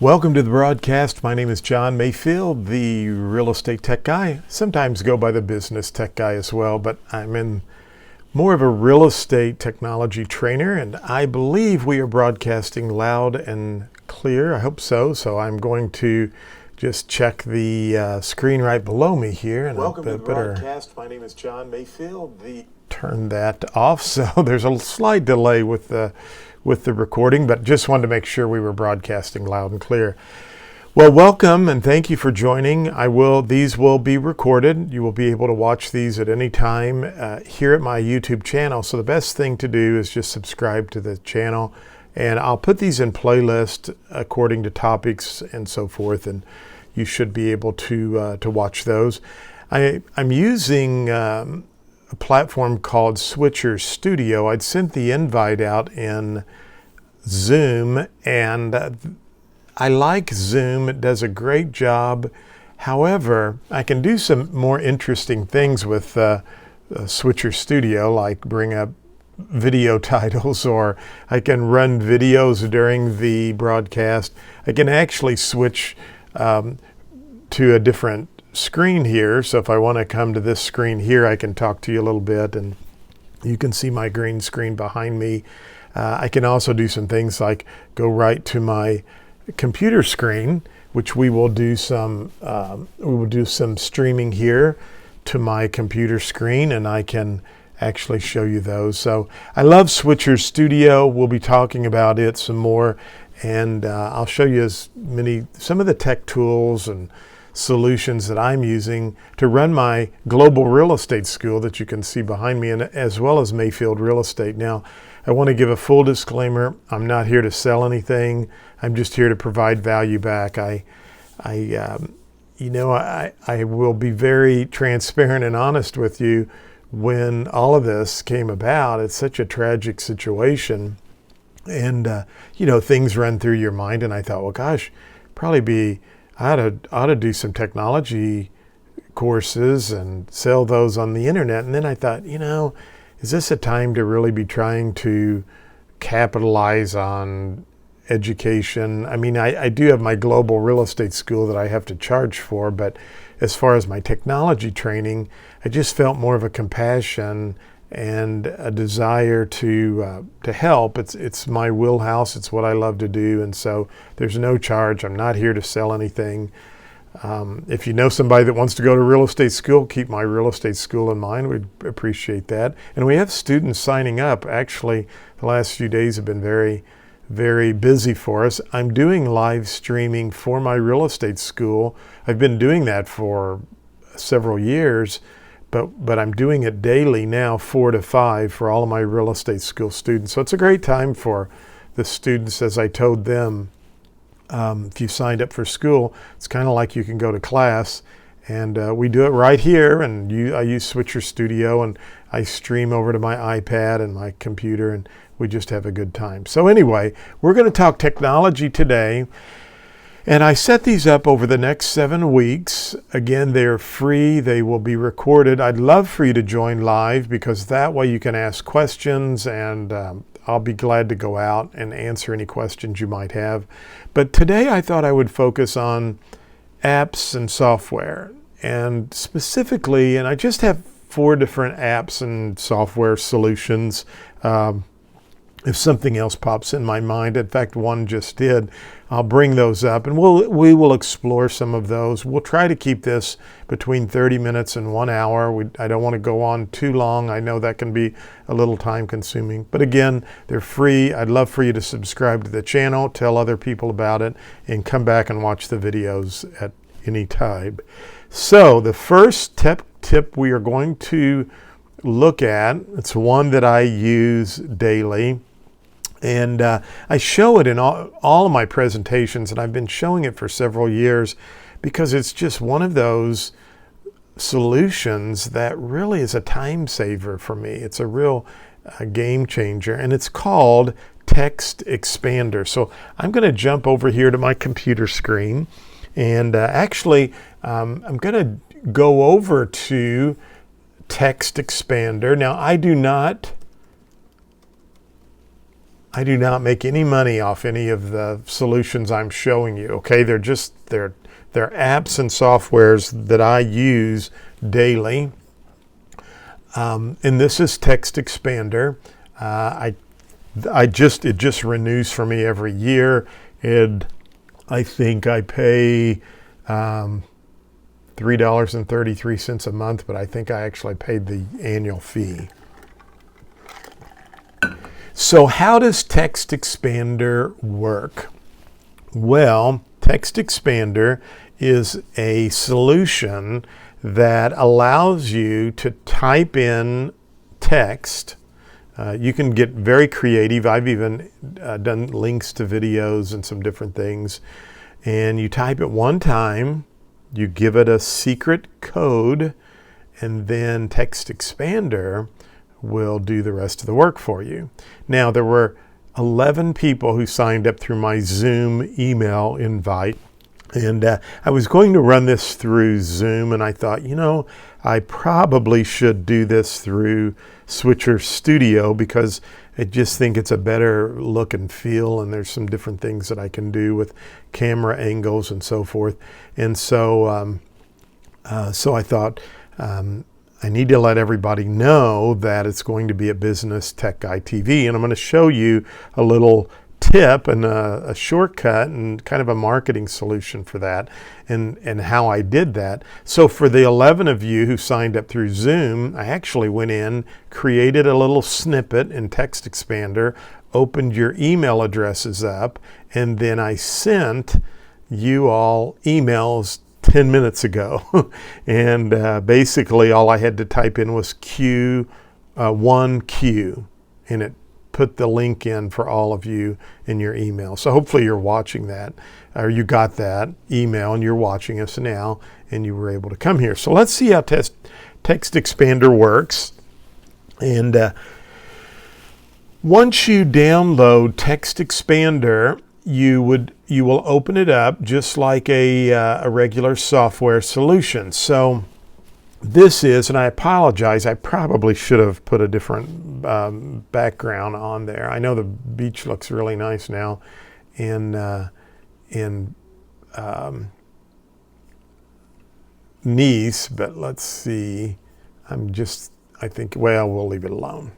Welcome to the broadcast. My name is John Mayfield, the real estate tech guy. Sometimes go by the business tech guy as well, but I'm in more of a real estate technology trainer, and I believe we are broadcasting loud and clear. I hope so. So I'm going to just check the screen right below me here. And Welcome to the broadcast. My name is John Mayfield. Turn that off. So there's a slight delay with the recording, but just wanted to make sure we were broadcasting loud and clear. Well, welcome and thank you for joining. These will be recorded. You will be able to watch these at any time here at my YouTube channel. So the best thing to do is just subscribe to the channel, and I'll put these in playlist according to topics and so forth, and you should be able to watch those. I'm using a platform called SwitcherStudio. I'd sent the invite out in Zoom, and I like Zoom. It does a great job. However, I can do some more interesting things with SwitcherStudio, like bring up video titles, or I can run videos during the broadcast. I can actually switch to a different screen here. So if I want to come to this screen here, I can talk to you a little bit, and you can see my green screen behind me. I can also do some things like go right to my computer screen, which we will do some streaming here to my computer screen, and I can actually show you those. So I love SwitcherStudio. We'll be talking about it some more, and I'll show you some of the tech tools and solutions that I'm using to run my global real estate school that you can see behind me, and as well as Mayfield Real Estate. Now, I want to give a full disclaimer. I'm not here to sell anything. I'm just here to provide value back. I will be very transparent and honest with you. When all of this came about, it's such a tragic situation, and things run through your mind. And I thought, well, gosh, I ought to do some technology courses and sell those on the internet. And then I thought, is this a time to really be trying to capitalize on education? I mean, I do have my global real estate school that I have to charge for, but as far as my technology training, I just felt more of a compassion and a desire to help. It's my wheelhouse. It's what I love to do, and so there's no charge. I'm not here to sell anything. If you know somebody that wants to go to real estate school, keep my real estate school in mind. We'd appreciate that. And we have students signing up. Actually, the last few days have been very, very busy for us. I'm doing live streaming for my real estate school. I've been doing that for several years, but I'm doing it daily now, 4 to 5, for all of my real estate school students. So it's a great time for the students. As I told them, if you signed up for school, it's kind of like you can go to class, and we do it right here. And I use SwitcherStudio, and I stream over to my iPad and my computer, and we just have a good time. So anyway, we're going to talk technology today. And I set these up over the next 7 weeks. Again, they're free. They will be recorded. I'd love for you to join live, because that way you can ask questions, and I'll be glad to go out and answer any questions you might have. But today I thought I would focus on apps and software. And specifically, and I just have 4 different apps and software solutions. If something else pops in my mind, in fact, one just did, I'll bring those up, and we will explore some of those. We'll try to keep this between 30 minutes and 1 hour. I don't want to go on too long. I know that can be a little time consuming, but again, they're free. I'd love for you to subscribe to the channel, tell other people about it, and come back and watch the videos at any time. So the first tip we are going to look at, it's one that I use daily. And I show it in all of my presentations, and I've been showing it for several years because it's just one of those solutions that really is a time saver for me. It's a real game changer, and it's called Textexpander. So I'm going to jump over here to my computer screen, and I'm going to go over to Textexpander. Now, I do not I do not make any money off any of the solutions I'm showing you. Okay, they're apps and softwares that I use daily. And this is Textexpander. It just renews for me every year, and I think I pay $3.33 a month, but I think I actually paid the annual fee. So how does Textexpander work? Well, Textexpander is a solution that allows you to type in text. You can get very creative. I've even done links to videos and some different things. And you type it one time, you give it a secret code, and then Textexpander will do the rest of the work for you. Now, there were 11 people who signed up through my Zoom email invite. And I was going to run this through Zoom, and I thought, I probably should do this through SwitcherStudio because I just think it's a better look and feel, and there's some different things that I can do with camera angles and so forth. And so, so I thought I need to let everybody know that it's going to be a Business Tech Guy TV, and I'm going to show you a little tip and a shortcut and kind of a marketing solution for that, and how I did that. So for the 11 of you who signed up through Zoom, I actually went in, created a little snippet in Textexpander, opened your email addresses up, and then I sent you all emails 10 minutes ago. And basically all I had to type in was Q1Q, and it put the link in for all of you in your email. So hopefully you're watching that, or you got that email and you're watching us now and you were able to come here. So let's see how Textexpander works. And once you download Textexpander, you will open it up just like a regular software solution. So this is, and I apologize, I probably should have put a different background on there. I know the beach looks really nice now in Nice, but let's see. I think, well, we'll leave it alone.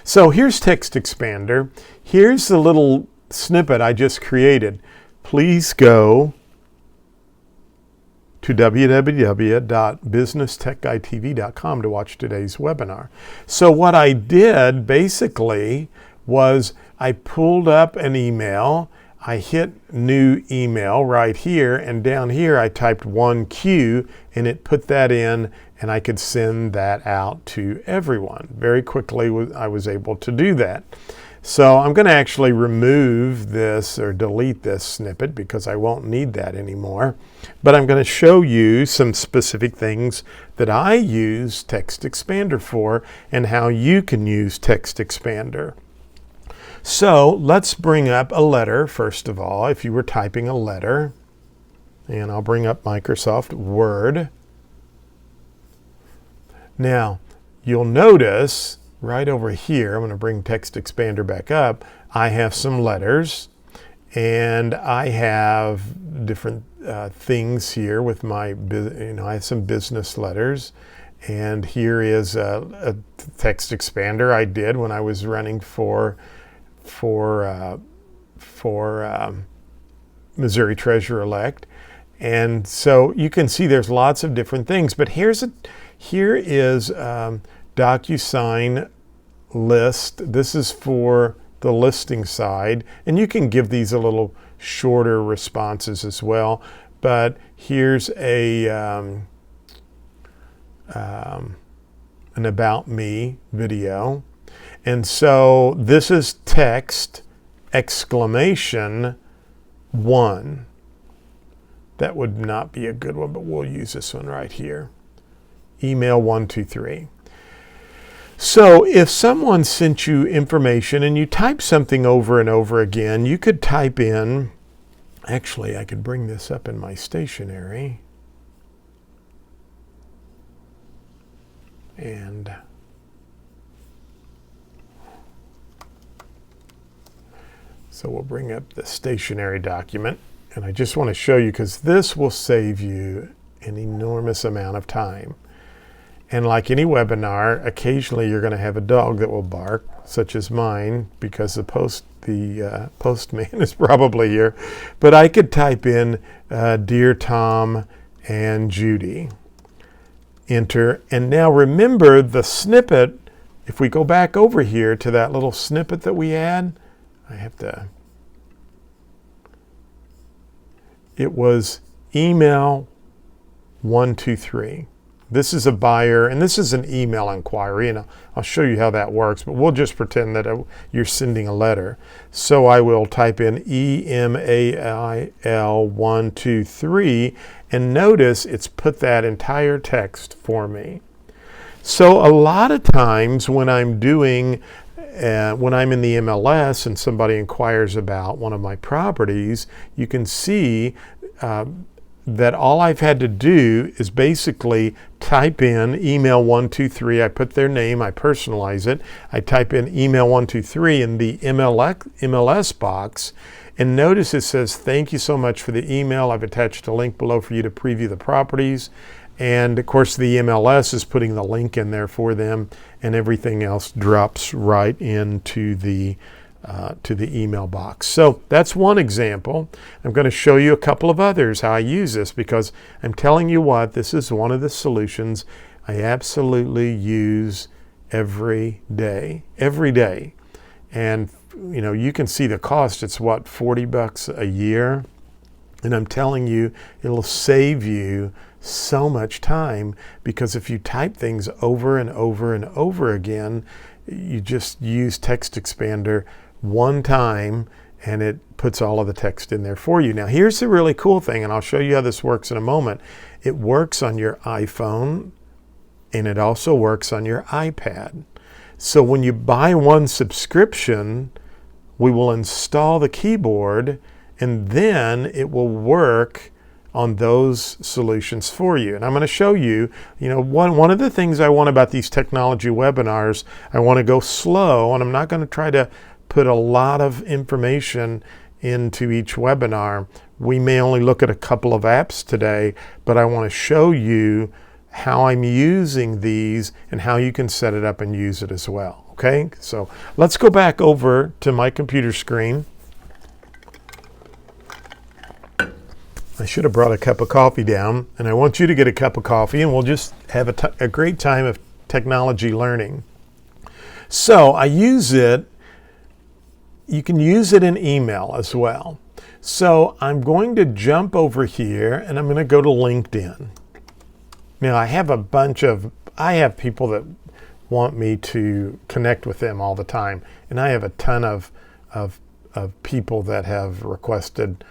So here's Textexpander. Here's the little snippet I just created. Please go to www.businesstechguytv.com to watch today's webinar. So what I did basically was I pulled up an email, I hit new email right here, and down here I typed 1Q, and it put that in, and I could send that out to everyone. Very quickly I was able to do that. So I'm going to actually remove this or delete this snippet because I won't need that anymore. But I'm going to show you some specific things that I use Textexpander for and how you can use Textexpander. So let's bring up a letter first of all. If you were typing a letter, and I'll bring up Microsoft Word. Now you'll notice right over here, I'm going to bring Textexpander back up, I have some letters, and I have different things here with my, I have some business letters, and here is a Textexpander I did when I was running for Missouri Treasurer-elect. And so you can see there's lots of different things, but here is DocuSign list. This is for the listing side, and you can give these a little shorter responses as well. But here's an About Me video. And so this is text exclamation 1. That would not be a good one, but we'll use this one right here. Email 123. So if someone sent you information and you type something over and over again, you could type in, actually I could bring this up in my stationery, and So we'll bring up the stationary document. And I just want to show you, because this will save you an enormous amount of time. And like any webinar, occasionally you're going to have a dog that will bark, such as mine, because the postman is probably here. But I could type in Dear Tom and Judy. Enter. And now remember the snippet. If we go back over here to that little snippet that we had, it was email 123. This is a buyer, and this is an email inquiry, and I'll show you how that works, but we'll just pretend that you're sending a letter. So I will type in email 123, and notice it's put that entire text for me. So a lot of times when I'm doing, when I'm in the MLS and somebody inquires about one of my properties, you can see that all I've had to do is basically type in email 123. I put their name, I personalize it. I type in email 123 in the MLS box, and notice it says, thank you so much for the email. I've attached a link below for you to preview the properties. And of course the MLS is putting the link in there for them, and everything else drops right into the email box. So that's one example. I'm going to show you a couple of others how I use this, because I'm telling you what, this is one of the solutions I absolutely use every day. And you know, you can see the cost. It's what, $40 a year? And I'm telling you, it'll save you so much time, because if you type things over and over and over again, you just use Textexpander one time and it puts all of the text in there for you. Now here's the really cool thing, and I'll show you how this works in a moment. It works on your iPhone and it also works on your iPad. So when you buy one subscription, we will install the keyboard, and then it will work on those solutions for you. And I'm going to show you, one of the things I want about these technology webinars, I want to go slow, and I'm not going to try to put a lot of information into each webinar. We may only look at a couple of apps today, but I want to show you how I'm using these and how you can set it up and use it as well. Okay, so let's go back over to my computer screen. I should have brought a cup of coffee down, and I want you to get a cup of coffee, and we'll just have a great time of technology learning. So I use it. You can use it in email as well. So I'm going to jump over here, and I'm going to go to LinkedIn. Now I have people that want me to connect with them all the time, and I have a ton of people that have requested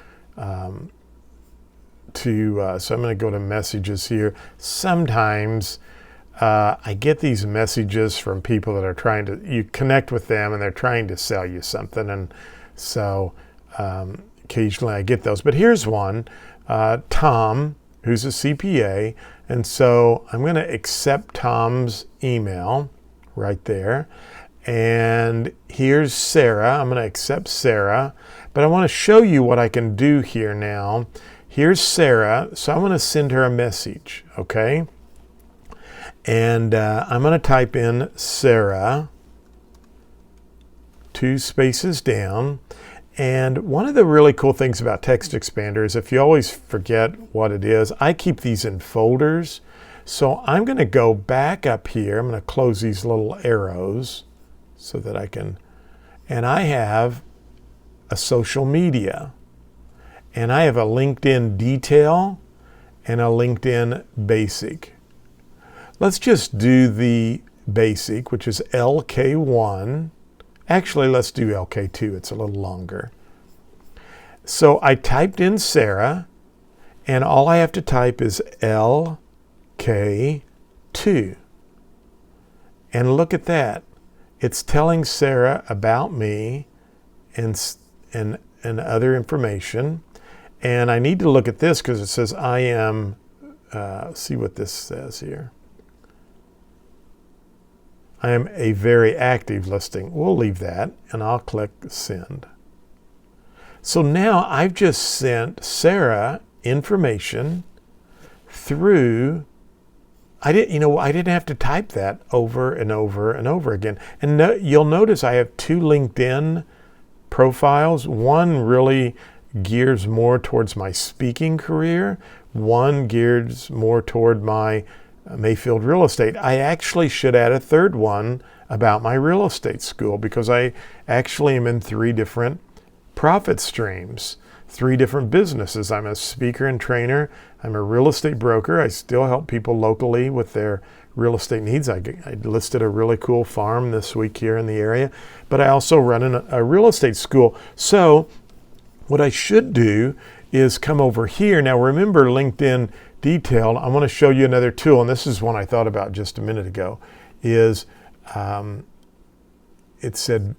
so I'm going to go to messages here. Sometimes I get these messages from people that are you connect with them and they're trying to sell you something. And so occasionally I get those. But here's one, Tom, who's a CPA. And so I'm going to accept Tom's email right there. And here's Sarah. I'm going to accept Sarah. But I want to show you what I can do here now. Here's Sarah, so I'm going to send her a message, okay? And I'm going to type in Sarah, 2 spaces down. And one of the really cool things about Textexpander is if you always forget what it is, I keep these in folders. So I'm going to go back up here. I'm going to close these little arrows so that I can, and I have a social media. And I have a LinkedIn detail and a LinkedIn basic. Let's just do the basic, which is LK1. Actually, let's do LK2. It's a little longer. So I typed in Sarah, and all I have to type is LK2. And look at that. It's telling Sarah about me and other information. And I need to look at this because it says I am, see what this says here. I am a very active listing. We'll leave that, and I'll click send. So now I've just sent Sarah information through. I didn't have to type that over and over and over again. And you'll notice I have 2 LinkedIn profiles. One really gears more towards my speaking career. One gears more toward my Mayfield real estate. I actually should add a third one about my real estate school, because I actually am in 3 different profit streams, 3 different businesses. I'm a speaker and trainer. I'm a real estate broker. I still help people locally with their real estate needs. I listed a really cool farm this week here in the area, but I also run a real estate school. So what I should do is come over here. Now remember, LinkedIn Detailed, I want to show you another tool, and this is one I thought about just a minute ago, is it said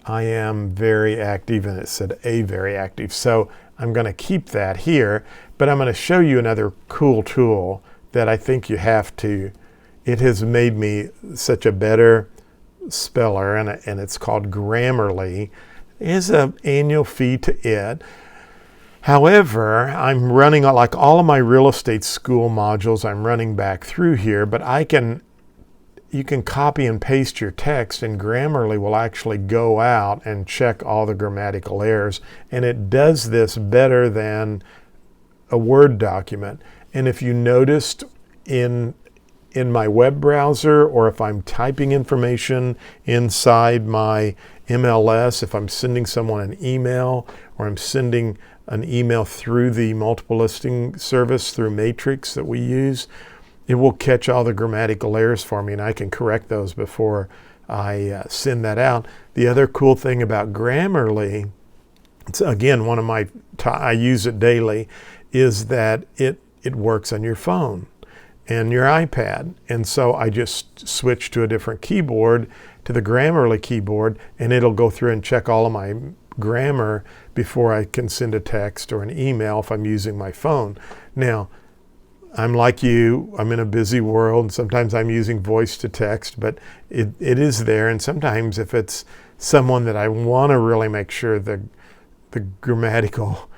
I am very active, and it said a very active. So I'm going to keep that here, but I'm going to show you another cool tool that I think you have to. It has made me such a better speller, and it's called Grammarly. There's an annual fee to it. However, I'm running, like all of my real estate school modules, I'm running back through here, but you can copy and paste your text, and Grammarly will actually go out and check all the grammatical errors, and it does this better than a Word document. And if you noticed in my web browser, or if I'm typing information inside my MLS, if I'm sending someone an email, or I'm sending an email through the multiple listing service through Matrix that we use, it will catch all the grammatical errors for me, and I can correct those before I send that out. The other cool thing about Grammarly, it's again one of my, I use it daily, is that it works on your phone and your iPad. And so I just switch to a different keyboard, to the Grammarly keyboard, and it'll go through and check all of my grammar before I can send a text or an email if I'm using my phone. Now, I'm like you, I'm in a busy world, and sometimes I'm using voice to text, but it is there. And sometimes if it's someone that I want to really make sure the grammatical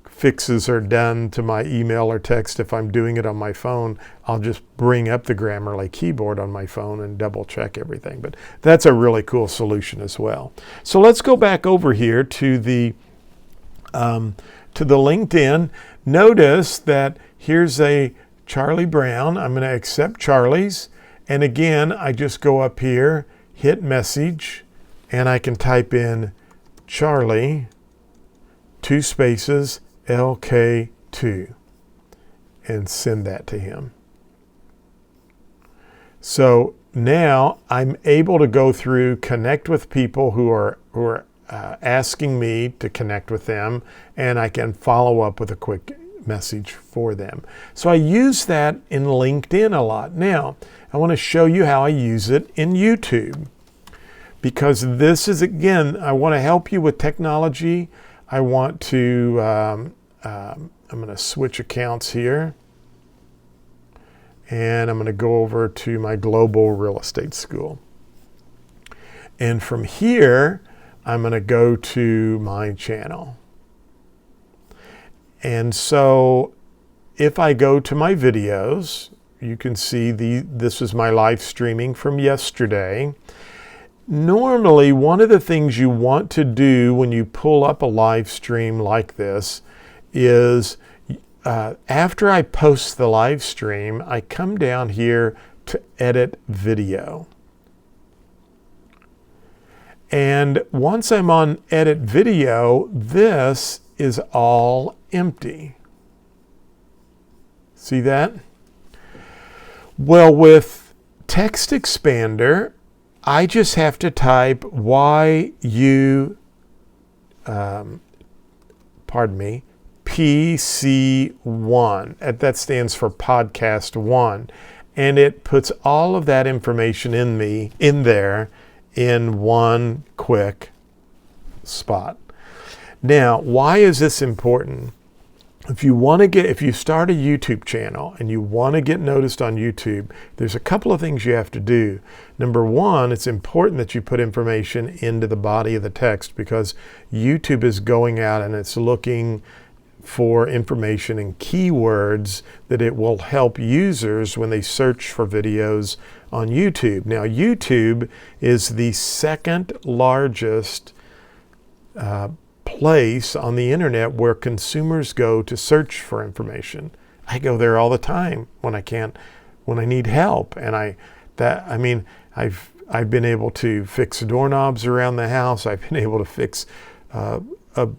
fixes are done to my email or text, if I'm doing it on my phone, I'll just bring up the Grammarly keyboard on my phone and double check everything. But that's a really cool solution as well. So let's go back over here to the LinkedIn. Notice that here's a Charlie Brown. I'm going to accept Charlie's. And again, I just go up here, hit message, and I can type in Charlie, 2 spaces, LK2, and send that to him. So now I'm able to go through, connect with people who are asking me to connect with them, and I can follow up with a quick message for them. So I use that in LinkedIn a lot. Now, I want to show you how I use it in YouTube, because this is, again, I want to help you with technology. I want to, I'm going to switch accounts here, and I'm going to go over to my global real estate school. And from here, I'm going to go to my channel. And so if I go to my videos, you can see this is my live streaming from yesterday. Normally, one of the things you want to do when you pull up a live stream like this is after I post the live stream, I come down here to edit video. And once I'm on edit video, this is all empty. See that? Well, with Textexpander, I just have to type PC1. That stands for podcast 1. And it puts all of that information in there in one quick spot. Now, why is this important? if you start a YouTube channel and you want to get noticed on YouTube, there's a couple of things you have to do. Number one, it's important that you put information into the body of the text, because YouTube is going out and it's looking for information and keywords that it will help users when they search for videos on YouTube. Now, YouTube is the second largest place on the internet where consumers go to search for information. I go there all the time when I need help. And I've been able to fix doorknobs around the house. I've been able to fix,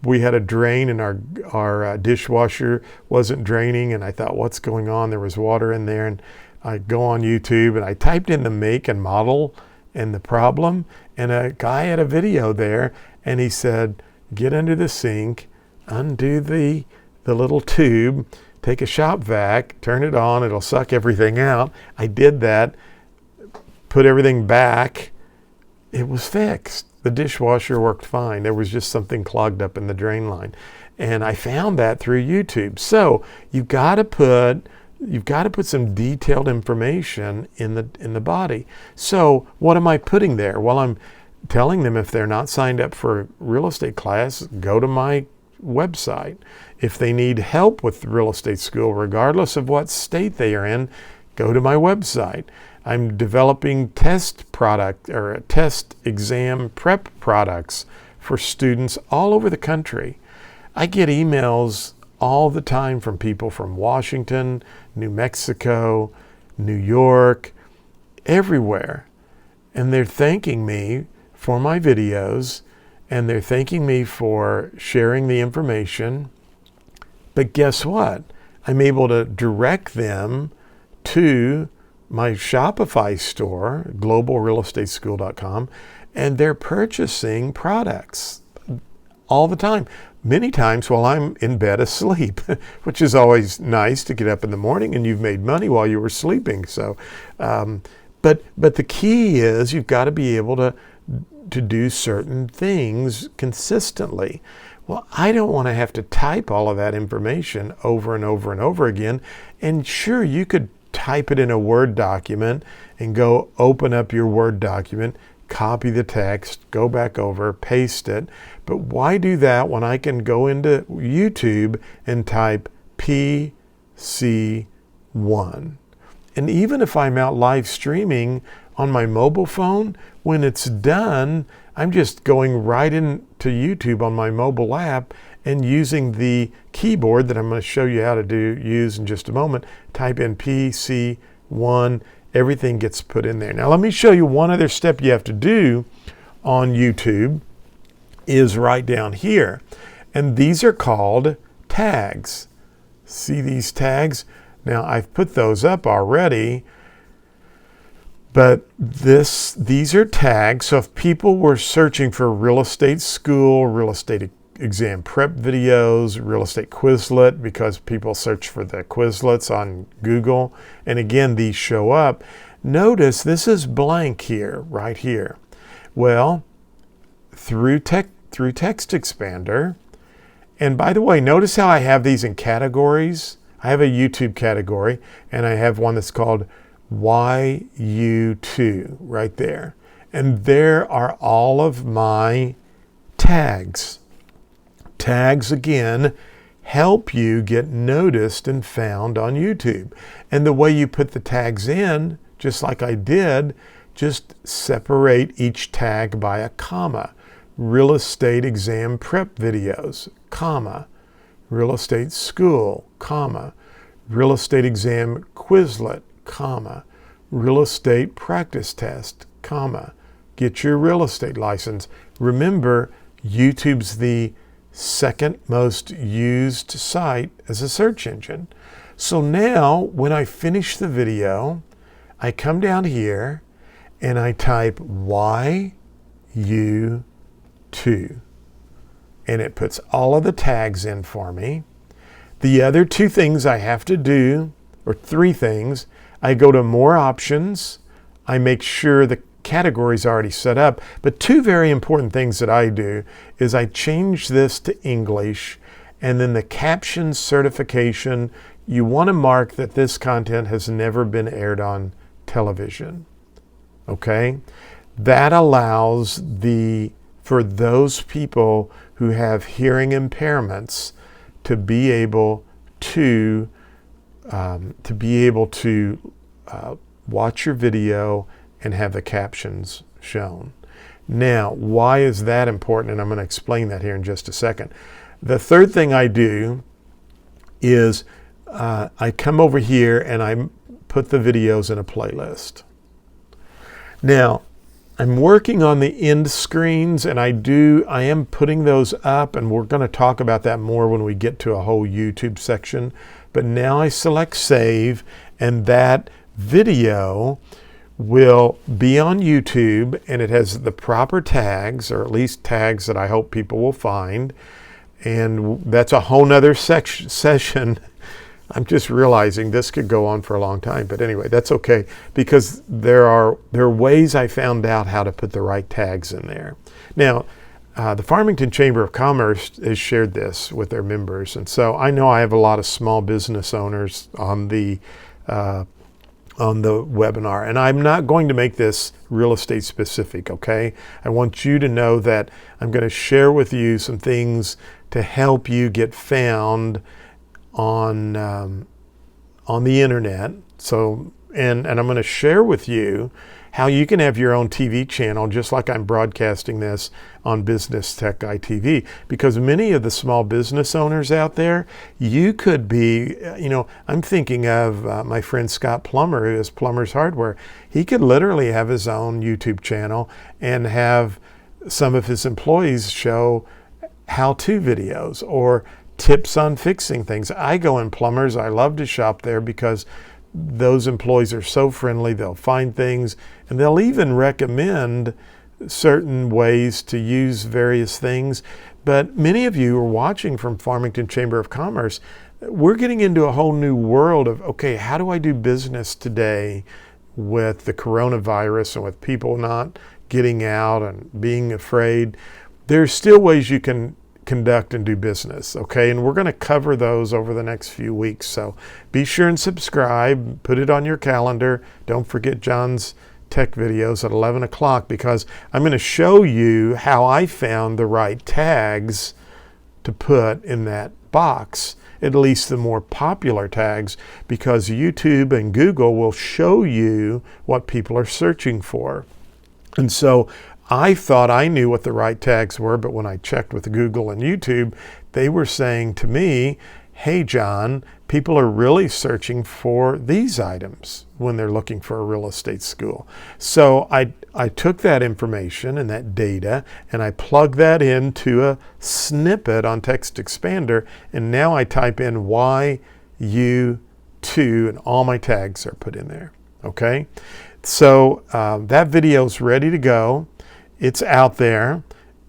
we had a drain in our dishwasher wasn't draining, and I thought, what's going on? There was water in there, and I go on YouTube and I typed in the make and model and the problem, and a guy had a video there, and he said, get under the sink, undo the little tube, take a shop vac, turn it on, it'll suck everything out. I did that, put everything back, it was fixed. The dishwasher worked fine. There was just something clogged up in the drain line. And I found that through YouTube. So you've got to put some detailed information in the body. So what am I putting there? Well, I'm telling them if they're not signed up for a real estate class, go to my website. If they need help with real estate school, regardless of what state they are in, go to my website. I'm developing test exam prep products for students all over the country. I get emails all the time from people from Washington, New Mexico, New York, everywhere. And they're thanking me for my videos, and they're thanking me for sharing the information. But guess what? I'm able to direct them to my Shopify store, globalrealestateschool.com, and they're purchasing products all the time, many times while I'm in bed asleep, which is always nice to get up in the morning and you've made money while you were sleeping. So, but the key is you've got to be able to do certain things consistently. Well, I don't want to have to type all of that information over and over and over again. And sure, you could type it in a Word document and go open up your Word document, copy the text, go back over, paste it. But why do that when I can go into YouTube and type PC1? And even if I'm out live streaming on my mobile phone, when it's done, I'm just going right into YouTube on my mobile app and using the keyboard that I'm going to show you how to use in just a moment. Type in PC1, everything gets put in there. Now let me show you one other step you have to do on YouTube is right down here. And these are called tags. See these tags? Now I've put those up already, but these are tags. So if people were searching for real estate school, real estate exam prep videos, real estate Quizlet, because people search for the Quizlets on Google, and again, these show up. Notice this is blank here, right here. Well, through Textexpander, and by the way, notice how I have these in categories. I have a YouTube category, and I have one that's called YU2 right there. And there are all of my tags. Tags, again, help you get noticed and found on YouTube. And the way you put the tags in, just like I did, just separate each tag by a comma. Real estate exam prep videos, comma. Real estate school, comma. Real estate exam Quizlet, comma. Real estate practice test, comma. Get your real estate license. Remember, YouTube's the second most used site as a search engine. So now when I finish the video, I come down here and I type YU2, and it puts all of the tags in for me. The other two things I have to do, or three things, I go to more options. I make sure the category's already set up. But two very important things that I do is I change this to English, And then the caption certification, you want to mark that this content has never been aired on television. Okay? That allows for those people who have hearing impairments to be able to watch your video and have the captions shown. Now, why is that important? And I'm going to explain that here in just a second. The third thing I do is I come over here and I put the videos in a playlist. Now, I'm working on the end screens, and I am putting those up, and we're going to talk about that more when we get to a whole YouTube section. But now I select save, and that video will be on YouTube, and it has the proper tags, or at least tags that I hope people will find. And that's a whole nother session. I'm just realizing this could go on for a long time, but anyway, that's okay, because there are ways I found out how to put the right tags in there. Now, the Farmington Chamber of Commerce has shared this with their members, and so I know I have a lot of small business owners on the webinar, and I'm not going to make this real estate specific, okay? I want you to know that I'm going to share with you some things to help you get found on the internet. So, and I'm going to share with you how you can have your own TV channel, just like I'm broadcasting this on Business Tech Guy TV, because many of the small business owners out there, you could be, I'm thinking of my friend Scott Plummer, who has Plummer's Hardware. He could literally have his own YouTube channel and have some of his employees show how-to videos or tips on fixing things. I go in Plumbers. I love to shop there because those employees are so friendly. They'll find things, and they'll even recommend certain ways to use various things. But many of you are watching from Farmington Chamber of Commerce. We're getting into a whole new world of, okay, how do I do business today with the coronavirus and with people not getting out and being afraid? There's still ways you can conduct and do business, okay? And we're going to cover those over the next few weeks. So be sure and subscribe, put it on your calendar. Don't forget John's tech videos at 11 o'clock, because I'm going to show you how I found the right tags to put in that box, at least the more popular tags, because YouTube and Google will show you what people are searching for. And so I thought I knew what the right tags were, but when I checked with Google and YouTube, they were saying to me, hey, John, people are really searching for these items when they're looking for a real estate school. So I took that information and that data, and I plugged that into a snippet on Textexpander, and now I type in YU2, and all my tags are put in there, okay? So that video is ready to go. It's out there,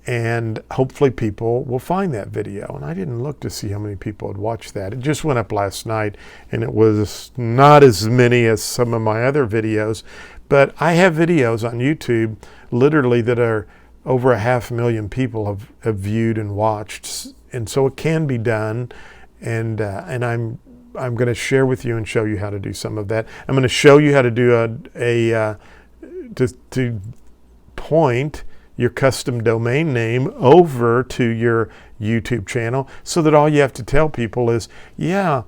and hopefully people will find that video. And I didn't look to see how many people had watched that. It just went up last night, and it was not as many as some of my other videos. But I have videos on YouTube literally that are over 500,000 people have viewed and watched. And so it can be done. And I'm going to share with you and show you how to do some of that. I'm going to show you how to do to point your custom domain name over to your YouTube channel, so that all you have to tell people is, go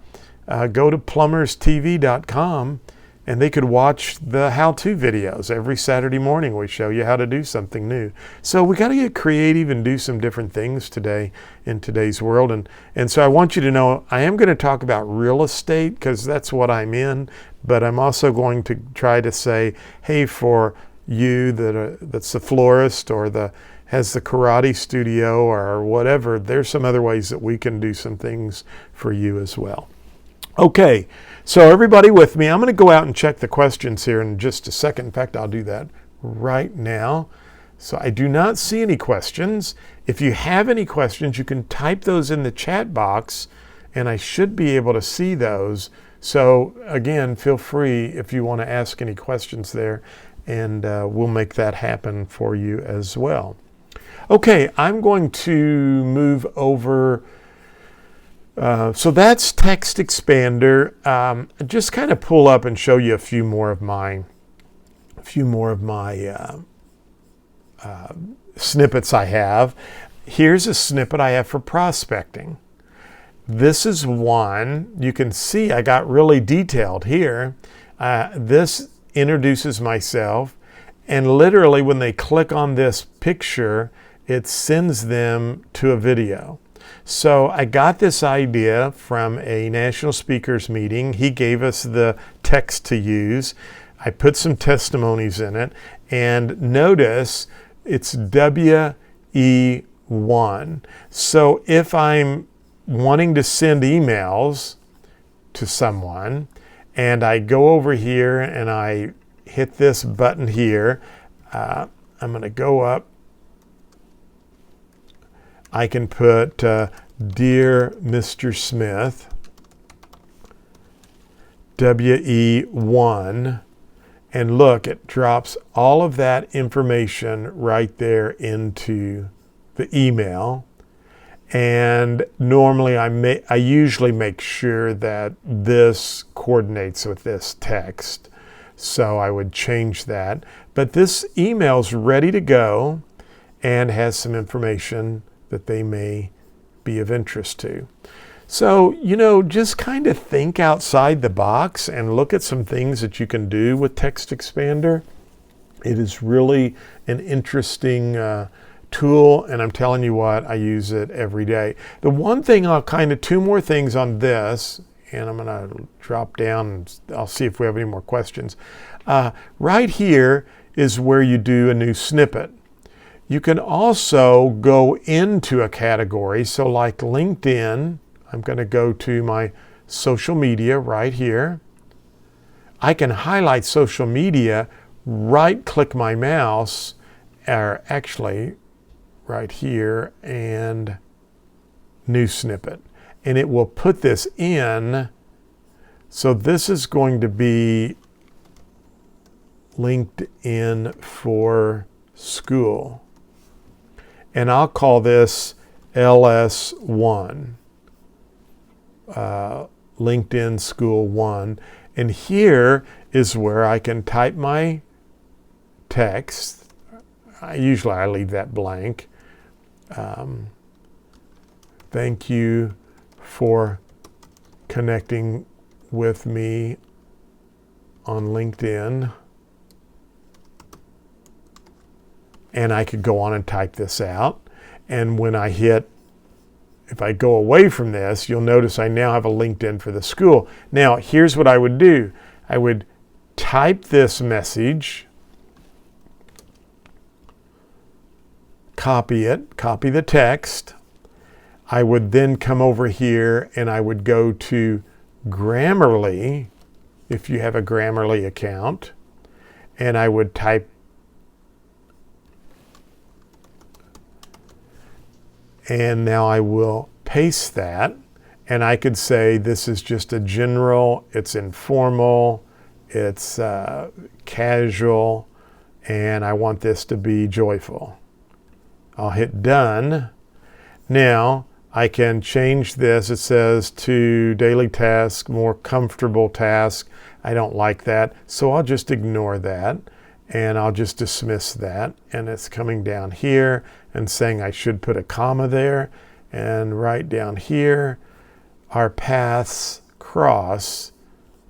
to plumberstv.com, and they could watch the how-to videos. Every Saturday morning we show you how to do something new. So we got to get creative and do some different things today in today's world. And so I want you to know I am going to talk about real estate, because that's what I'm in, but I'm also going to try to say, hey, for you that's the florist or has the karate studio or whatever, there's some other ways that we can do some things for you as well. Okay, so everybody with me, I'm going to go out and check the questions here in just a second. In fact, I'll do that right now. So I do not see any questions. If you have any questions, you can type those in the chat box, and I should be able to see those. So again, feel free if you want to ask any questions there, and we'll make that happen for you as well. Okay, I'm going to move over So that's Textexpander. Just kind of pull up and show you a few more of my snippets I have. Here's a snippet I have for prospecting. This is one. You can see I got really detailed here. This introduces myself, and literally when they click on this picture, it sends them to a video. So I got this idea from a national speakers meeting. He gave us the text to use. I put some testimonies in it, and notice it's WE1. So if I'm wanting to send emails to someone, and I go over here and I hit this button here, I'm going to go up. I can put Dear Mr. Smith, WE1, and look, it drops all of that information right there into the email. And normally I usually make sure that this coordinates with this text. So I would change that. But this email's ready to go and has some information that they may be of interest to. So, just kind of think outside the box and look at some things that you can do with Textexpander. It is really an interesting tool, and I'm telling you what, I use it every day. The one thing two more things on this, and I'm going to drop down and I'll see if we have any more questions. Right here is where you do a new snippet. You can also go into a category. So like LinkedIn, I'm going to go to my social media right here. I can highlight social media, right-click my mouse, or actually right here, and new snippet. And it will put this in. So this is going to be LinkedIn for School. And I'll call this LS1, LinkedIn School 1. And here is where I can type my text. Usually I leave that blank. Thank you for connecting with me on LinkedIn. And I could go on and type this out. And when if I go away from this, you'll notice I now have a LinkedIn for the school. Now, here's what I would do. I would type this message, copy it, copy the text. I would then come over here and I would go to Grammarly, if you have a Grammarly account, and I would type and now I will paste that, and I could say this is just a general, it's informal, it's casual, and I want this to be joyful. I'll hit done. Now I can change this. It says to daily task, more comfortable task. I don't like that, so I'll just ignore that. And I'll just dismiss that. And it's coming down here and saying I should put a comma there. And right down here, our paths cross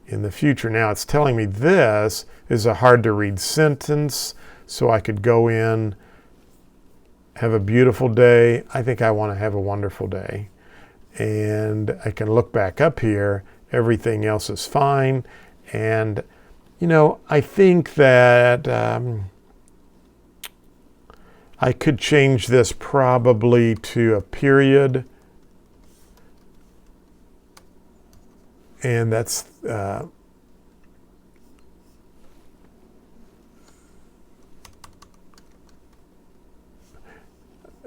in the future. Now it's telling me this is a hard to read sentence. So I could go in, have a beautiful day. I think I want to have a wonderful day. And I can look back up here. Everything else is fine. And I think that I could change this probably to a period. And that's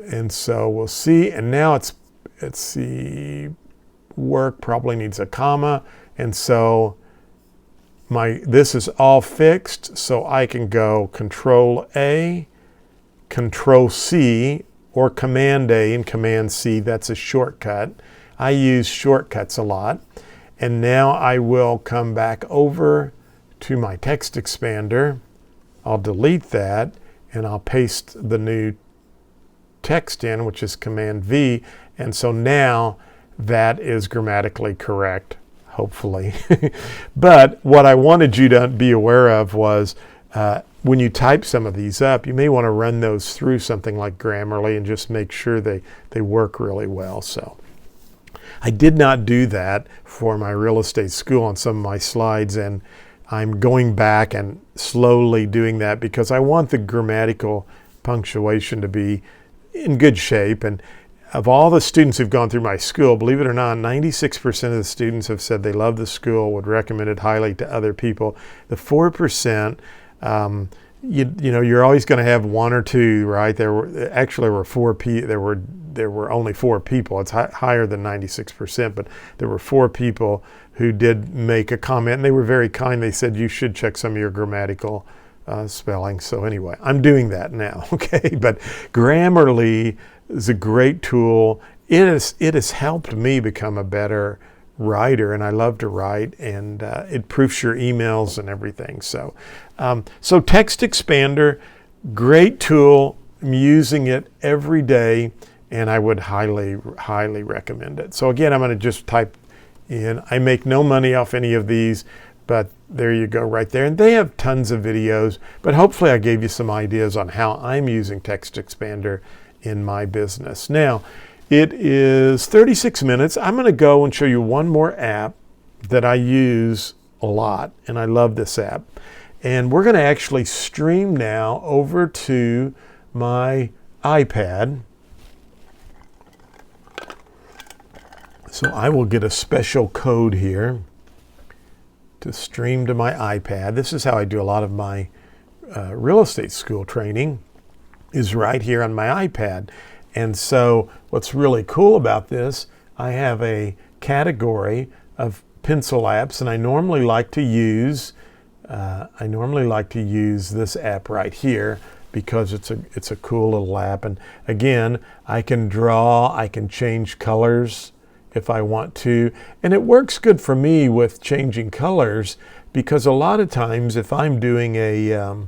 and so we'll see. And now let's see, work probably needs a comma. And so this is all fixed, so I can go Control A, Control C, or Command A and Command C. That's a shortcut. I use shortcuts a lot. And now I will come back over to my Textexpander. I'll delete that and I'll paste the new text in, which is Command V. And so now that is grammatically correct, hopefully. But what I wanted you to be aware of was when you type some of these up, you may want to run those through something like Grammarly and just make sure they work really well. So I did not do that for my real estate school on some of my slides, and I'm going back and slowly doing that because I want the grammatical punctuation to be in good shape. And of all the students who've gone through my school, believe it or not, 96% of the students have said they love the school, would recommend it highly to other people. The 4%, you know, you're always going to have one or two, right? There were only 4 people. It's higher than 96%, but there were 4 people who did make a comment, and they were very kind. They said you should check some of your grammatical spelling. So anyway, I'm doing that now, okay? But Grammarly is a great tool. It has helped me become a better writer, and I love to write, and it proofs your emails and everything. So Textexpander, great tool. I'm using it every day, and I would highly, highly recommend it. So again, I'm going to just type in. I make no money off any of these, but there you go right there. And they have tons of videos, but hopefully I gave you some ideas on how I'm using Textexpander in my business. Now, it is 36 minutes. I'm going to go and show you one more app that I use a lot, and I love this app. And we're going to actually stream now over to my iPad. So I will get a special code here to stream to my iPad. This is how I do a lot of my real estate school training, is right here on my iPad. And so what's really cool about this, I have a category of pencil apps, and I normally like to use this app right here because it's a cool little app. And again, I can draw, I can change colors if I want to, and it works good for me with changing colors because a lot of times if I'm doing a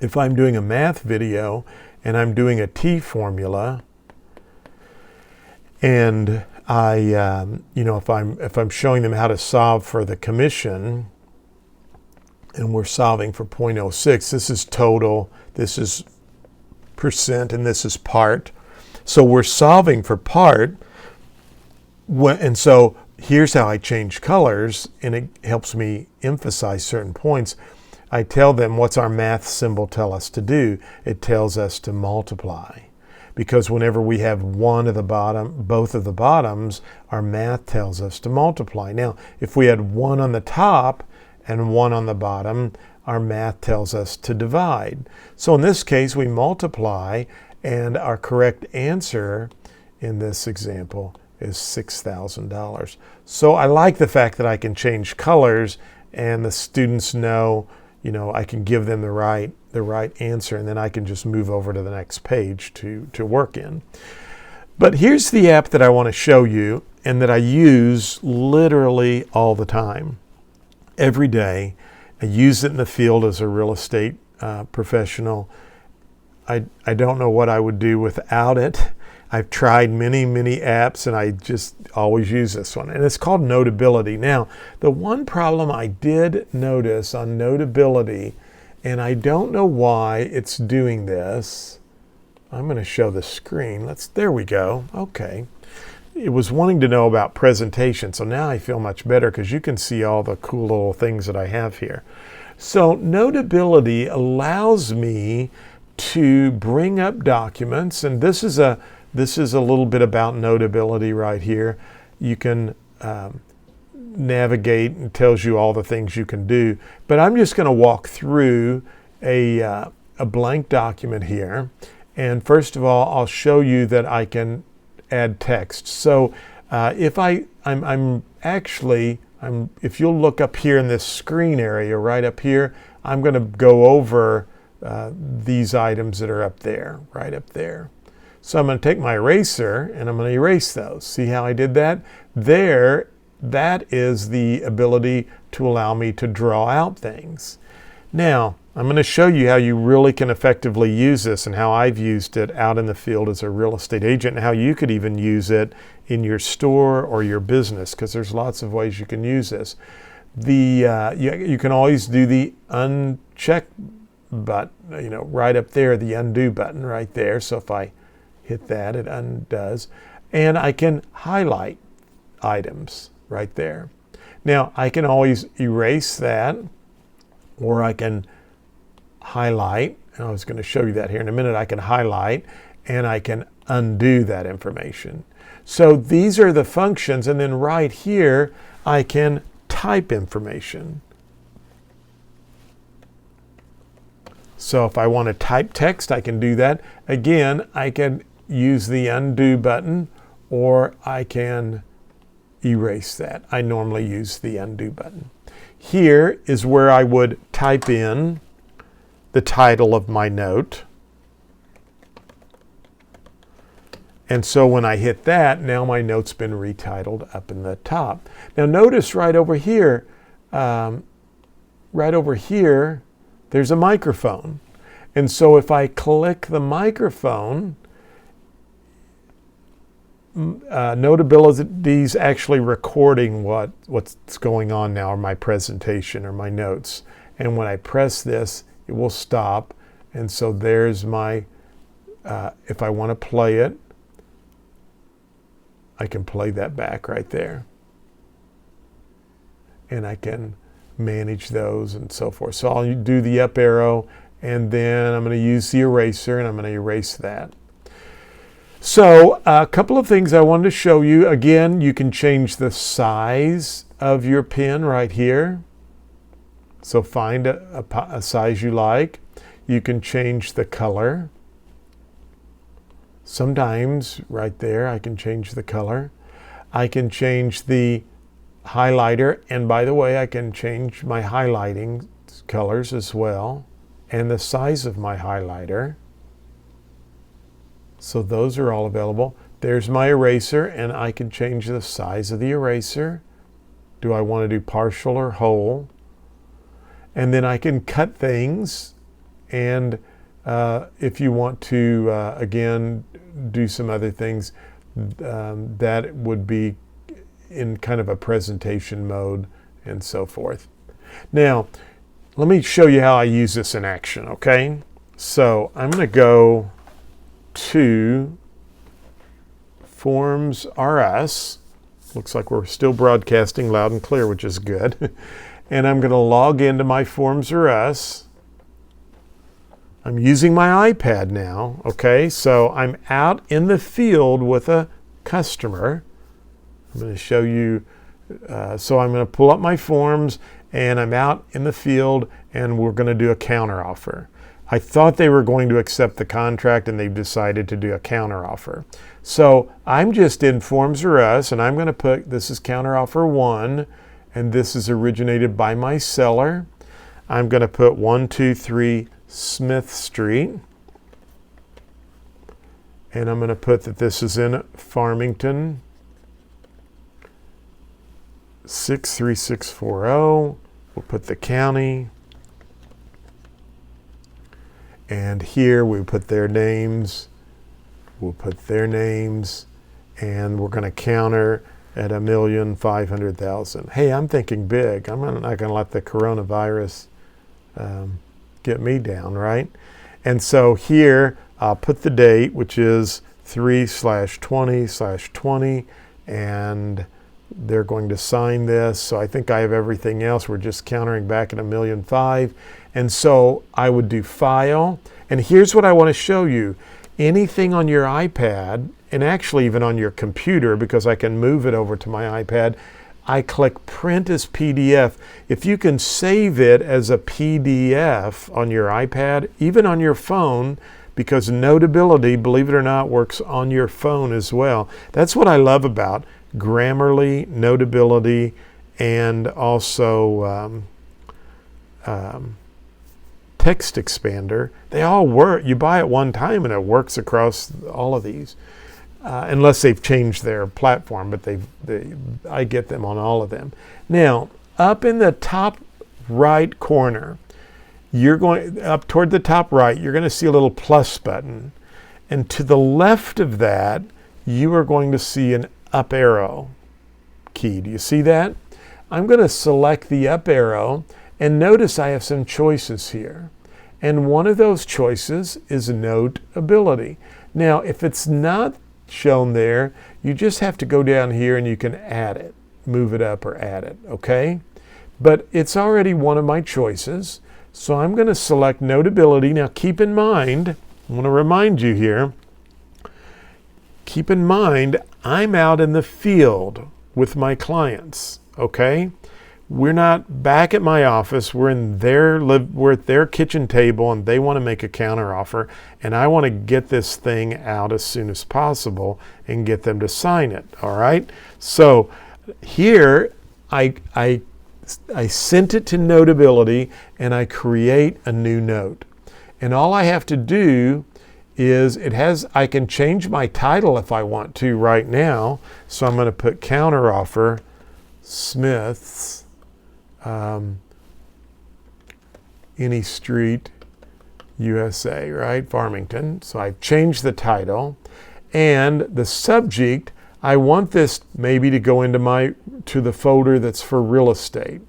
math video and I'm doing a T formula, and if I'm showing them how to solve for the commission, and we're solving for 0.06, this is total, this is percent, and this is part. So we're solving for part, and so here's how I change colors, and it helps me emphasize certain points. I tell them, what's our math symbol tell us to do? It tells us to multiply. Because whenever we have one of the bottom, both of the bottoms, our math tells us to multiply. Now, if we had one on the top and one on the bottom, our math tells us to divide. So in this case, we multiply, and our correct answer in this example is $6,000. So I like the fact that I can change colors, and the students know, I can give them the right answer, and then I can just move over to the next page to work in. But here's the app that I want to show you and that I use literally all the time. Every day. I use it in the field as a real estate professional. I don't know what I would do without it. I've tried many, many apps, and I just always use this one. And it's called Notability. Now, the one problem I did notice on Notability, and I don't know why it's doing this. I'm going to show the screen. There we go. Okay. It was wanting to know about presentation. So now I feel much better because you can see all the cool little things that I have here. So Notability allows me to bring up documents, and this is a little bit about Notability right here. You can navigate, and tells you all the things you can do. But I'm just going to walk through a blank document here. And first of all, I'll show you that I can add text. So if you'll look up here in this screen area right up here, I'm going to go over these items that are up there, right up there. So I'm going to take my eraser and I'm going to erase those. See how I did that? There, that is the ability to allow me to draw out things. Now, I'm going to show you how you really can effectively use this and how I've used it out in the field as a real estate agent, and how you could even use it in your store or your business, because there's lots of ways you can use this. You can always do the uncheck button, right up there, the undo button right there. So if I hit that, it undoes. And I can highlight items right there. Now, I can always erase that, or I can highlight. And I was going to show you that here in a minute. I can highlight and I can undo that information. So these are the functions, and then right here I can type information. So if I want to type text, I can do that. Again, I can use the undo button, or I can erase that. I normally use the undo button. Here is where I would type in the title of my note. And so when I hit that, now my note's been retitled up in the top. Now notice right over here, there's a microphone. And so if I click the microphone, Notability is actually recording what's going on now, or my presentation or my notes. And when I press this, it will stop. And so there's my, if I want to play it, I can play that back right there. And I can manage those and so forth. So I'll do the up arrow, and then I'm going to use the eraser, and I'm going to erase that. So a couple of things I wanted to show you. Again, you can change the size of your pen right here. So find a size you like. You can change the color. Sometimes right there I can change the color. I can change the highlighter, and by the way, I can change my highlighting colors as well, and the size of my highlighter. So those are all available. There's my eraser, and I can change the size of the eraser. Do I want to do partial or whole? And then I can cut things, and if you want to, again, do some other things, that would be in kind of a presentation mode and so forth. Now, let me show you how I use this in action, okay? So I'm going to go to Forms RS. Looks like we're still broadcasting loud and clear, which is good. And I'm going to log into my Forms RS. I'm using my iPad now, okay? So I'm out in the field with a customer. I'm going to show you, so I'm going to pull up my forms, and I'm out in the field, and we're going to do a counteroffer. I thought they were going to accept the contract, and they've decided to do a counteroffer. So I'm just in Forms RS, and I'm going to put, this is counteroffer 1, and this is originated by my seller. I'm going to put 123 Smith Street, and I'm going to put that this is in Farmington 63640. We'll put the county, and here we put their names. We'll put their names, and we're going to counter at 1,500,000. Hey, I'm thinking big. I'm not going to let the coronavirus get me down, right? And so here I'll put the date, which is 3/20/20, and they're going to sign this. So I think I have everything else. We're just countering back at 1,500,000. And so I would do File, and here's what I want to show you. Anything on your iPad, and actually even on your computer, because I can move it over to my iPad, I click Print as PDF. If you can save it as a PDF on your iPad, even on your phone, because Notability, believe it or not, works on your phone as well. That's what I love about Grammarly, Notability, and also Textexpander, they all work. You buy it one time and it works across all of these, unless they've changed their platform, but I get them on all of them. Now, up in the top right corner, you're going up toward the top right, you're going to see a little plus button. And to the left of that, you are going to see an up arrow key. Do you see that? I'm going to select the up arrow, and notice I have some choices here. And one of those choices is Notability. Now, if it's not shown there, you just have to go down here and you can add it, move it up or add it, okay? But it's already one of my choices. So I'm going to select Notability. Now keep in mind, I want to remind you here, keep in mind I'm out in the field with my clients, okay? We're not back at my office. We're at their kitchen table and they want to make a counteroffer, and I want to get this thing out as soon as possible and get them to sign it, all right? So here I sent it to Notability and I create a new note. And all I have to do is I can change my title if I want to right now. So I'm going to put counteroffer Smith's any street USA, right? Farmington. So I've changed the title, and the subject, I want this maybe to go into to the folder that's for real estate.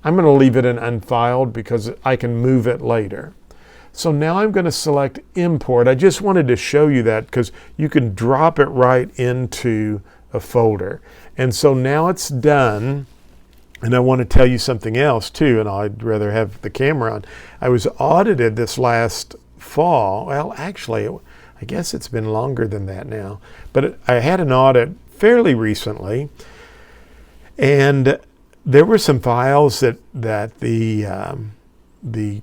I'm going to leave it in unfiled because I can move it later. So now I'm going to select import. I just wanted to show you that because you can drop it right into a folder. And so now it's done. And I want to tell you something else too, and I'd rather have the camera on. I was audited this last fall. Well, actually, I guess it's been longer than that now. But I had an audit fairly recently, and there were some files that the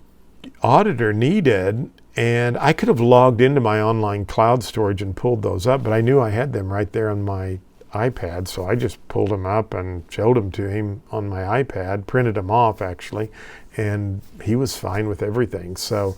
auditor needed, and I could have logged into my online cloud storage and pulled those up, but I knew I had them right there on my iPad, so I just pulled them up and showed them to him on my iPad, printed them off actually, and he was fine with everything. So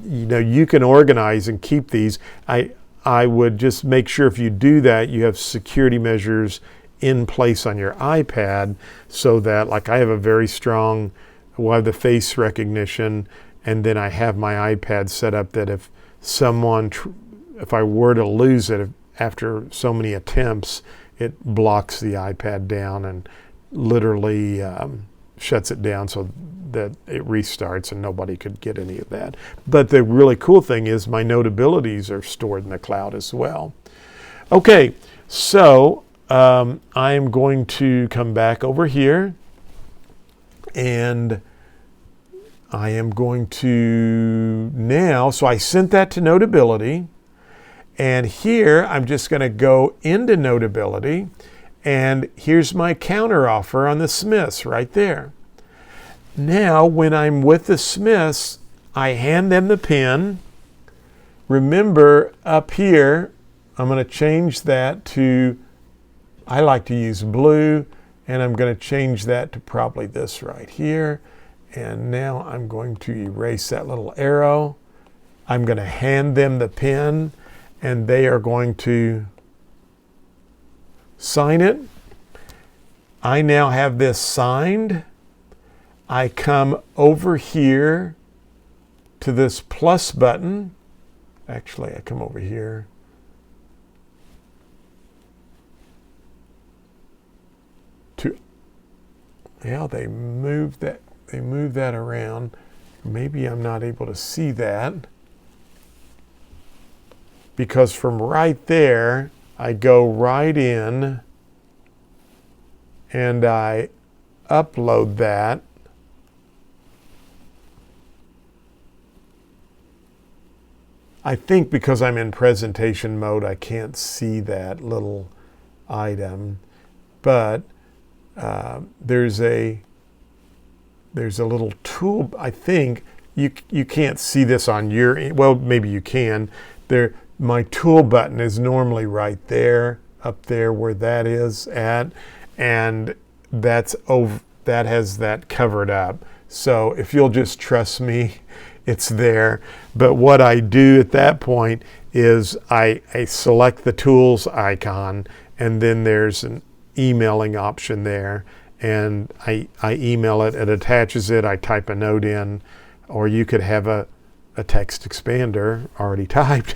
you can organize and keep these. I would just make sure if you do that, you have security measures in place on your iPad, so that, like, I have a very strong, well, I have the face recognition, and then I have my iPad set up that if I were to lose it after so many attempts, it blocks the iPad down and literally shuts it down so that it restarts and nobody could get any of that. But the really cool thing is my notabilities are stored in the cloud as well. Okay, so I am going to come back over here, and I am going to now, so I sent that to Notability, and here I'm just going to go into Notability, and here's my counteroffer on the Smiths right there. Now, when I'm with the Smiths, I hand them the pen. Remember, up here, I'm going to change that to, I like to use blue, and I'm going to change that to probably this right here. And now I'm going to erase that little arrow. I'm going to hand them the pen, and they are going to sign it. I now have this signed. I come over here to this plus button. Actually, I come over here. Yeah, they moved that around. Maybe I'm not able to see that, because from right there, I go right in and I upload that. I think because I'm in presentation mode, I can't see that little item, but there's a little tool. I think you can't see this on your, well, maybe you can. My tool button is normally right there, up there where that is at, and that has that covered up. So if you'll just trust me, it's there. But what I do at that point is I select the tools icon, and then there's an emailing option there, and I email it. It attaches it. I type a note in, or you could have a Textexpander already typed,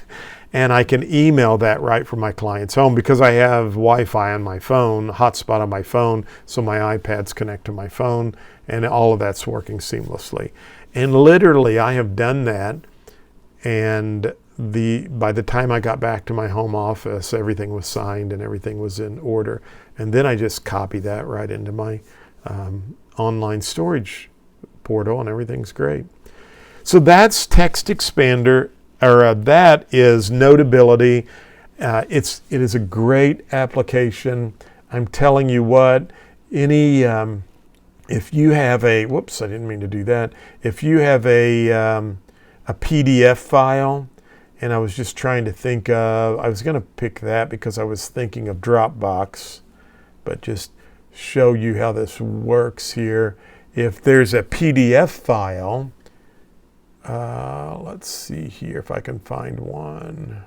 and I can email that right from my client's home because I have Wi-Fi on my phone, hotspot on my phone, so my iPads connect to my phone, and all of that's working seamlessly. And literally, I have done that, and by the time I got back to my home office, everything was signed and everything was in order. And then I just copy that right into my online storage portal, and everything's great. So that's Textexpander, or that is Notability. It is a great application. I'm telling you what, if you have a, whoops, I didn't mean to do that. If you have a PDF file, and I was just trying to think of, I was going to pick that because I was thinking of Dropbox, but just show you how this works here. If there's a PDF file, let's see here if I can find one.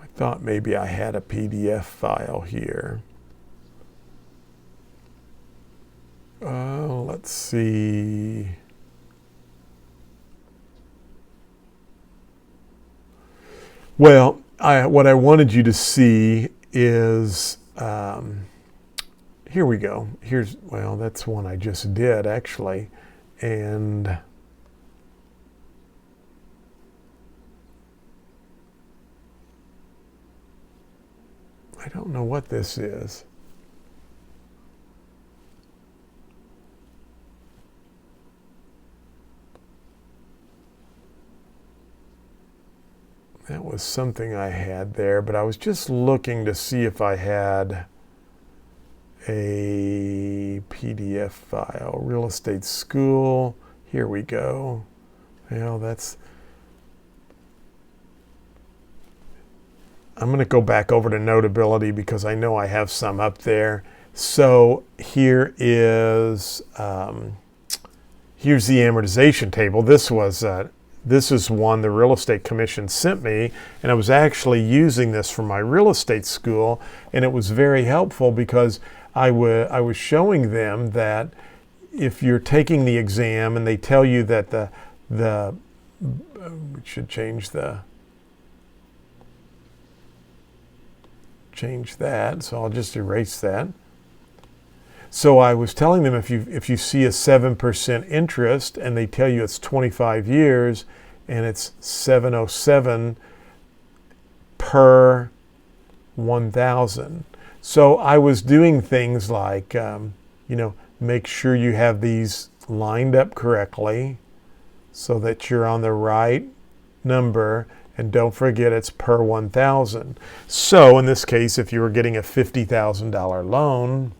I thought maybe I had a PDF file here. Let's see. Well, what I wanted you to see is, here we go. Well, that's one I just did actually. And I don't know what this is. That was something I had there, but I was just looking to see if I had a PDF file. Real estate school. Here we go. Well, I'm going to go back over to Notability because I know I have some up there. So here is, here's the amortization table. This is one the real estate commission sent me, and I was actually using this for my real estate school, and it was very helpful because I was showing them that if you're taking the exam and they tell you that we should change that, so I'll just erase that. So I was telling them if you see a 7% interest and they tell you it's 25 years and it's 707 per 1,000. So I was doing things like, make sure you have these lined up correctly so that you're on the right number, and don't forget it's per 1,000. So in this case, if you were getting a $50,000 loan,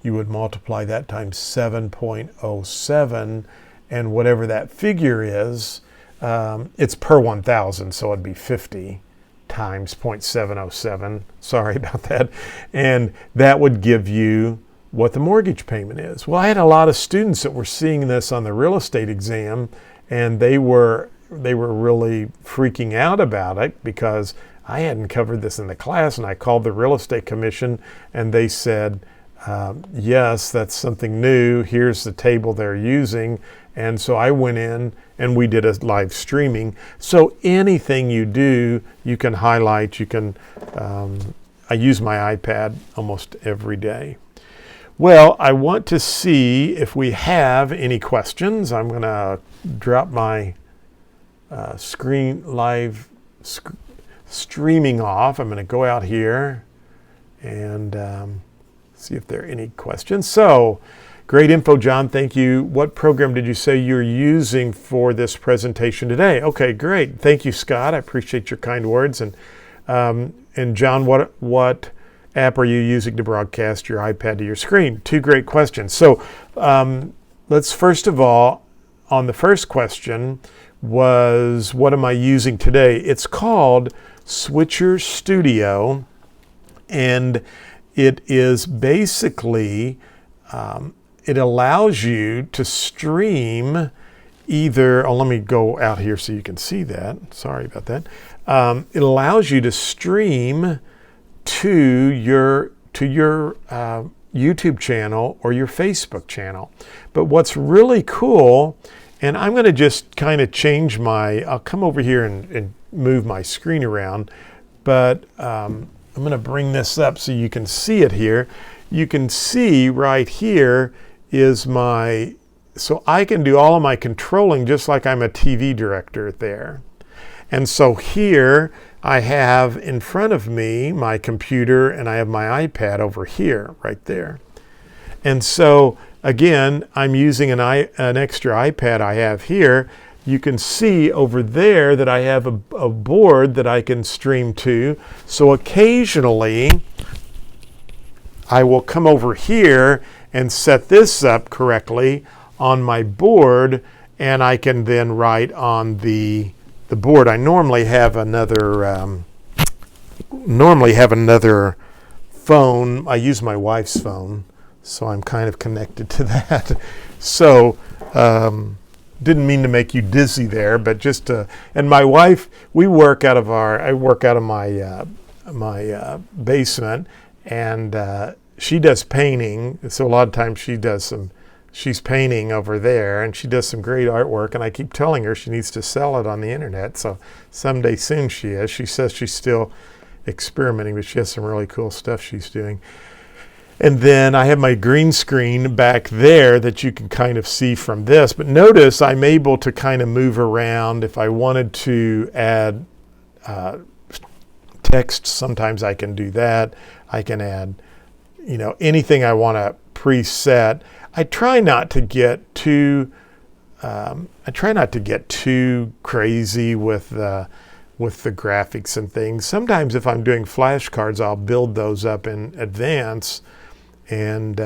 you would multiply that times 7.07, and whatever that figure is, it's per 1,000, so it'd be 50 times 0.707. Sorry about that. And that would give you what the mortgage payment is. Well, I had a lot of students that were seeing this on the real estate exam, and they were really freaking out about it because I hadn't covered this in the class, and I called the real estate commission, and they said, yes, that's something new. Here's the table they're using. And so I went in and we did a live streaming. So anything you do, you can highlight, I use my iPad almost every day. Well, I want to see if we have any questions. I'm going to drop my streaming off. I'm going to go out here and see if there are any questions. So, great info, John. Thank you. What program did you say you're using for this presentation today? Okay, great. Thank you, Scott. I appreciate your kind words. And John, what app are you using to broadcast your iPad to your screen? Two great questions. So let's first of all, on the first question was, what am I using today? It's called SwitcherStudio. And it is basically, it allows you to stream either, let me go out here so you can see that. Sorry about that. It allows you to stream to your YouTube channel or your Facebook channel. But what's really cool, and I'm going to just kind of change I'll come over here and move my screen around, but I'm going to bring this up so you can see it here. You can see right here is so I can do all of my controlling just like I'm a TV director there. And so here I have in front of me my computer and I have my iPad over here, right there. And so again, I'm using an extra iPad I have here. You can see over there that I have a board that I can stream to. So occasionally I will come over here and set this up correctly on my board, and I can then write on the board. I normally have another phone. I use my wife's phone, so I'm kind of connected to that. So didn't mean to make you dizzy there, but just and my wife, I work out of my basement, and she does painting. So a lot of times she's painting over there, and she does some great artwork, and I keep telling her she needs to sell it on the internet. So someday soon she is. She says she's still experimenting, but she has some really cool stuff she's doing. And then I have my green screen back there that you can kind of see from this. But notice I'm able to kind of move around. If I wanted to add text, sometimes I can do that. I can add, anything I want to preset. I try not to get too crazy with the graphics and things. Sometimes if I'm doing flashcards, I'll build those up in advance, and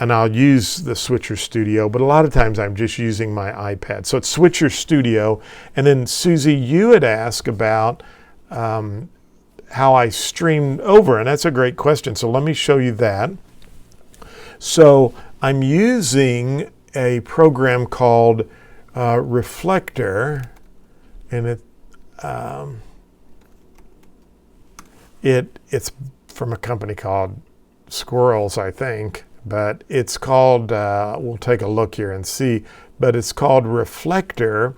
I'll use the SwitcherStudio, but a lot of times I'm just using my iPad. So it's SwitcherStudio. And then Susie, you had asked about how I stream over, and that's a great question. So let me show you that. So I'm using a program called Reflector, and it's from a company called Squirrels, I think, but it's called, we'll take a look here and see, but it's called Reflector,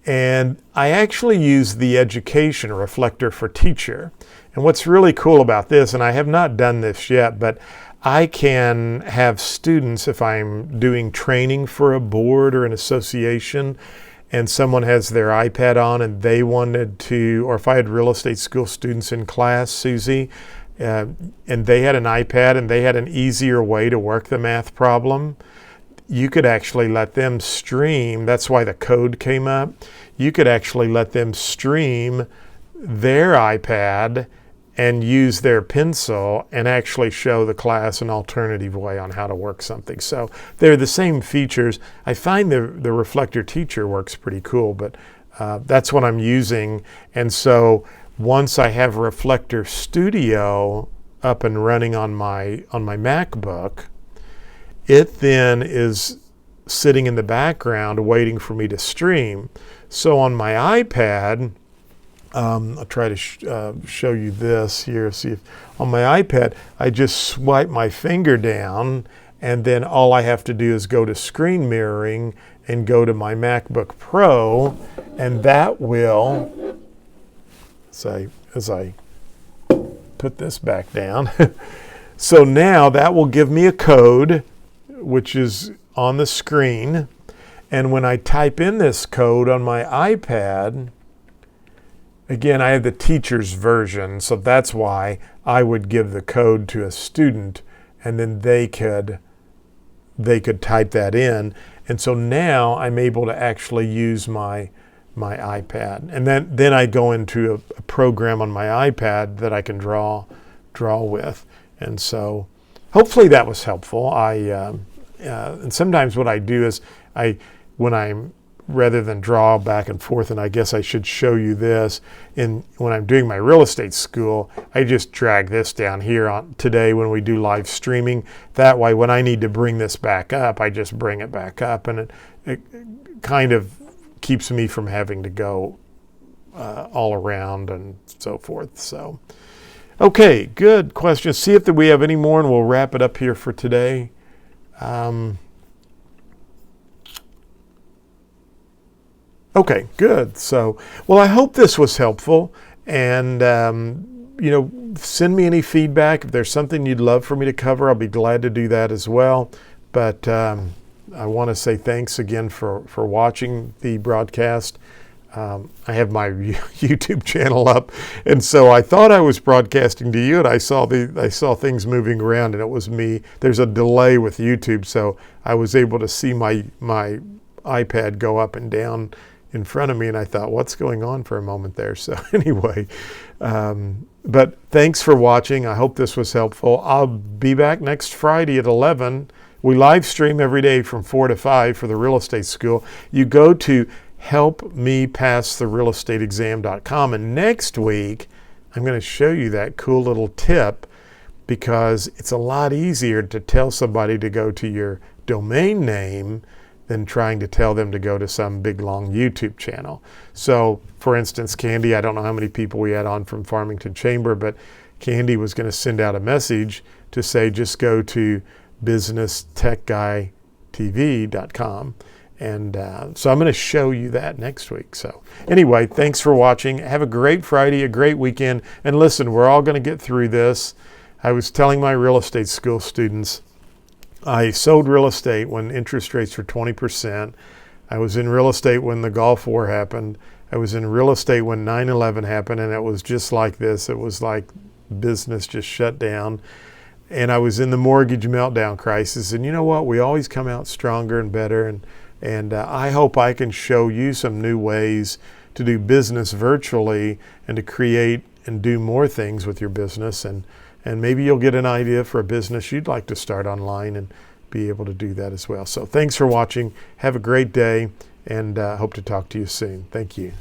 and I actually use the education Reflector for Teacher. And what's really cool about this, and I have not done this yet, but I can have students, if I'm doing training for a board or an association, and someone has their iPad on and they wanted to, or if I had real estate school students in class, Susie, and they had an iPad and they had an easier way to work the math problem, you could actually let them stream. That's why the code came up. You could actually let them stream their iPad and use their pencil and actually show the class an alternative way on how to work something. So they're the same features. I find the Reflector Teacher works pretty cool, but that's what I'm using. And so once I have Reflector Studio up and running on my MacBook, it then is sitting in the background waiting for me to stream. So on my iPad, I'll try to show you this here. See if on my iPad, I just swipe my finger down, and then all I have to do is go to screen mirroring and go to my MacBook Pro, and that will, as I put this back down, so now that will give me a code, which is on the screen, and when I type in this code on my iPad, again, I have the teacher's version, so that's why I would give the code to a student, and then they could type that in. And so now I'm able to actually use my iPad. And then I go into a program on my iPad that I can draw with. And so hopefully that was helpful. And sometimes what I do is when I'm rather than draw back and forth, and I guess I should show you this. When I'm doing my real estate school, I just drag this down here on today when we do live streaming. That way, when I need to bring this back up, I just bring it back up, and it kind of keeps me from having to go all around and so forth. So, okay, good questions. See if we have any more, and we'll wrap it up here for today. Okay, good. So, well, I hope this was helpful, and send me any feedback. If there's something you'd love for me to cover, I'll be glad to do that as well. But I want to say thanks again for watching the broadcast. I have my YouTube channel up, and so I thought I was broadcasting to you, and I saw things moving around, and it was me. There's a delay with YouTube, so I was able to see my iPad go up and down in front of me, and I thought, what's going on for a moment there? So anyway, but thanks for watching. I hope this was helpful. I'll be back next Friday at 11. We live stream every day from 4 to 5 for the real estate school. You go to helpmepasstherealestateexam.com, and next week I'm going to show you that cool little tip, because it's a lot easier to tell somebody to go to your domain name than trying to tell them to go to some big long YouTube channel. So for instance, Candy, I don't know how many people we had on from Farmington Chamber, but Candy was going to send out a message to say, just go to businesstechguytv.com. And so I'm going to show you that next week. So anyway, thanks for watching. Have a great Friday, a great weekend. And listen, we're all going to get through this. I was telling my real estate school students, I sold real estate when interest rates were 20%. I was in real estate when the Gulf War happened. I was in real estate when 9/11 happened, and it was just like this. It was like business just shut down. And I was in the mortgage meltdown crisis. And you know what? We always come out stronger and better. And I hope I can show you some new ways to do business virtually and to create and do more things with your business. And maybe you'll get an idea for a business you'd like to start online and be able to do that as well. So thanks for watching. Have a great day, and hope to talk to you soon. Thank you.